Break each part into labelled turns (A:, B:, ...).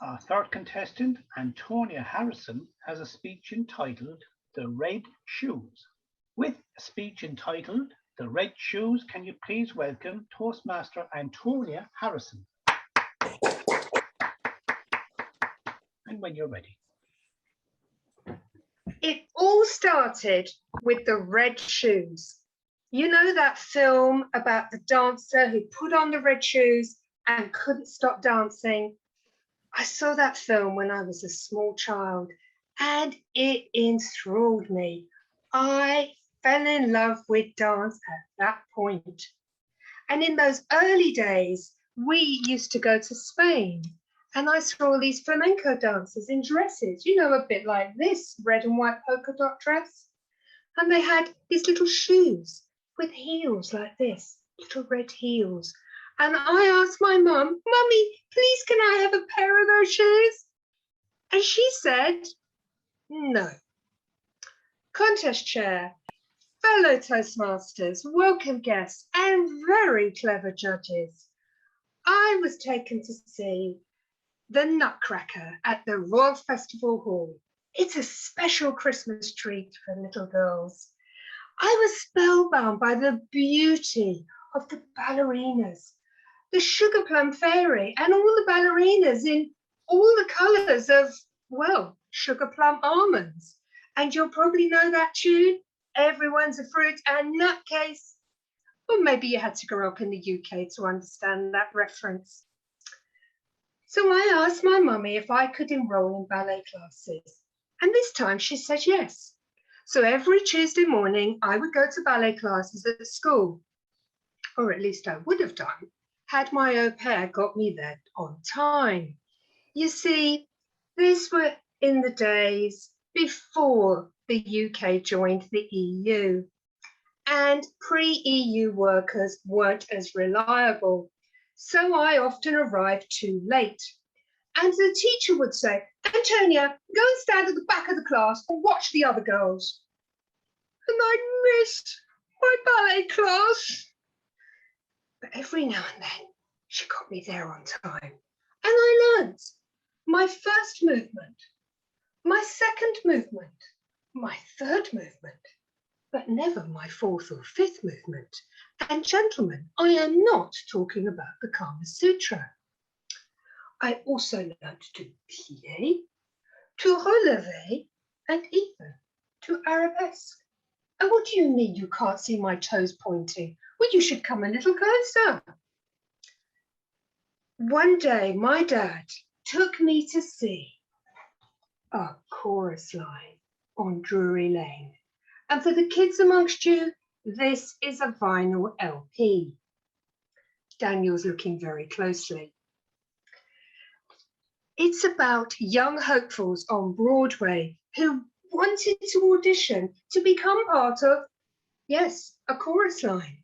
A: Our third contestant, Antonia Harrison, has a speech entitled The Red Shoes. With a speech entitled The Red Shoes, can you please welcome Toastmaster Antonia Harrison? And when you're ready.
B: It all started with the red shoes. You know that film about the dancer who put on the red shoes and couldn't stop dancing? I saw that film when I was a small child and it enthralled me. I fell in love with dance at that point. And in those early days, we used to go to Spain and I saw all these flamenco dancers in dresses, you know, a bit like this red and white polka dot dress. And they had these little shoes with heels like this, little red heels. And I asked my mum, Mummy, please can I have a pair of those shoes? And she said, no. Contest chair, fellow Toastmasters, welcome guests, and very clever judges. I was taken to see the Nutcracker at the Royal Festival Hall. It's a special Christmas treat for little girls. I was spellbound by the beauty of the ballerinas, the Sugar Plum Fairy, and all the ballerinas in all the colours of, well, sugar plum almonds. And you'll probably know that tune, Everyone's a Fruit and Nutcase. Or maybe you had to grow up in the UK to understand that reference. So I asked my mummy if I could enrol in ballet classes. And this time she said yes. So every Tuesday morning, I would go to ballet classes at the school, or at least I would have done, had my au pair got me there on time. You see, these were in the days before the UK joined the EU, and pre-EU workers weren't as reliable. So I often arrived too late. And the teacher would say, Antonia, go and stand at the back of the class and watch the other girls. And I missed my ballet class. But every now and then, she got me there on time. And I learned my first movement, my second movement, my third movement, but never my fourth or fifth movement. And gentlemen, I am not talking about the Kama Sutra. I also learned to plier, to relever, and even to arabesque. And what do you mean you can't see my toes pointing? Well, you should come a little closer. One day, my dad took me to see a chorus line on Drury Lane. And for the kids amongst you, this is a vinyl LP. Daniel's looking very closely. It's about young hopefuls on Broadway who wanted to audition to become part of, yes, a chorus line.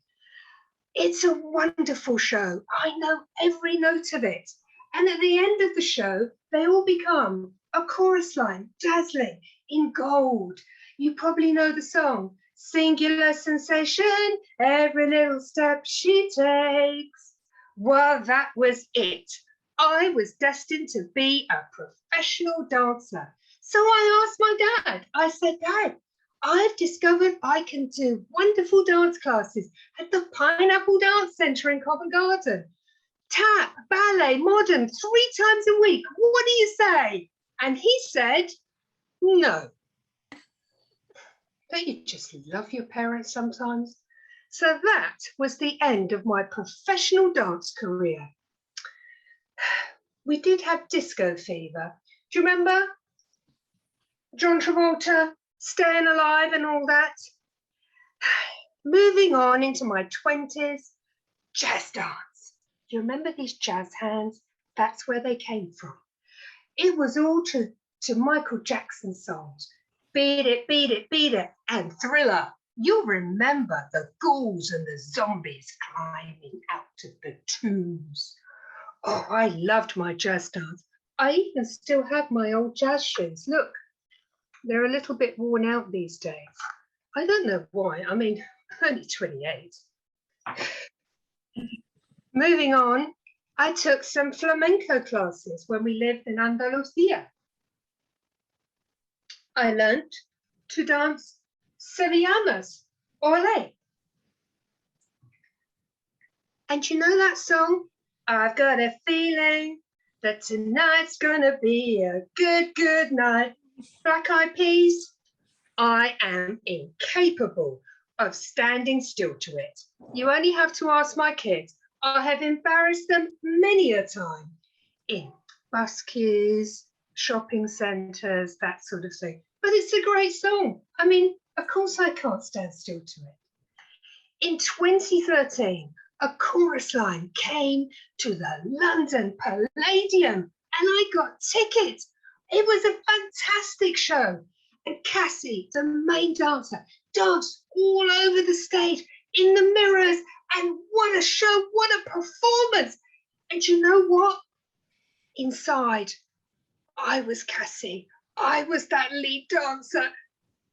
B: It's a wonderful show. I know every note of it. And at the end of the show, they all become a chorus line, dazzling, in gold. You probably know the song, Singular Sensation, every little step she takes. Well, that was it. I was destined to be a professional dancer. So I asked my dad, I said, Dad, I've discovered I can do wonderful dance classes at the Pineapple Dance Centre in Covent Garden. Tap, ballet, modern, 3 times a week. What do you say? And he said, no. Don't you just love your parents sometimes? So that was the end of my professional dance career. We did have disco fever. Do you remember? John Travolta, Staying Alive and all that. Moving on into my 20s, jazz dance. Do you remember these jazz hands? That's where they came from. It was all to Michael Jackson songs. Beat it, beat it, beat it, and Thriller. You'll remember the ghouls and the zombies climbing out of the tombs. Oh, I loved my jazz dance. I even still have my old jazz shoes. Look, they're a little bit worn out these days. I don't know why. I mean, I'm only 28. Moving on, I took some flamenco classes when we lived in Andalusia. I learnt to dance sevillanas, ole. And you know that song? I've got a feeling that tonight's gonna be a good, good night. Black Eyed Peas. I am incapable of standing still to it. You only have to ask my kids. I have embarrassed them many a time in bus queues, shopping centres, that sort of thing. But it's a great song. I mean, of course I can't stand still to it. In 2013, a chorus line came to the London Palladium and I got tickets. It was a fantastic show. And Cassie, the main dancer, danced all over the stage in the mirrors. And what a show, what a performance. And you know what? Inside, I was Cassie. I was that lead dancer.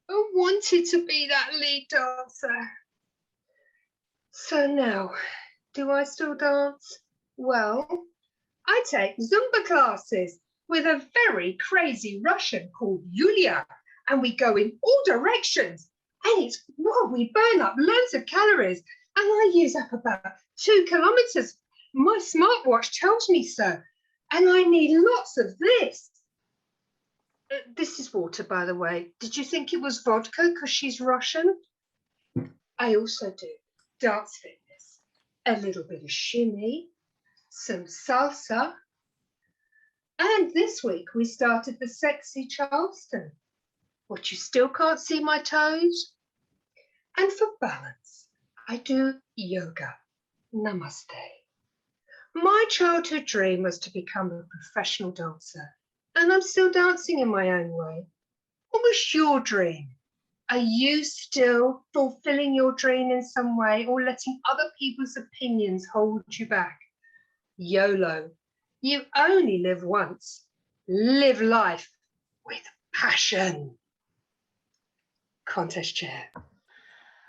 B: I wanted to be that lead dancer. So now, do I still dance? Well, I take Zumba classes with a very crazy Russian called Yulia, and we go in all directions. And it's, well, we burn up loads of calories, and I use up about 2 kilometers. My smartwatch tells me so, and I need lots of this. This is water, by the way. Did you think it was vodka because she's Russian? I also do dance fitness, a little bit of shimmy, some salsa, and this week we started the sexy Charleston. What, you still can't see my toes? And for balance, I do yoga. Namaste. My childhood dream was to become a professional dancer, and I'm still dancing in my own way. What was your dream? Are you still fulfilling your dream in some way or letting other people's opinions hold you back? YOLO. You only live once. Live life with passion. Contest chair.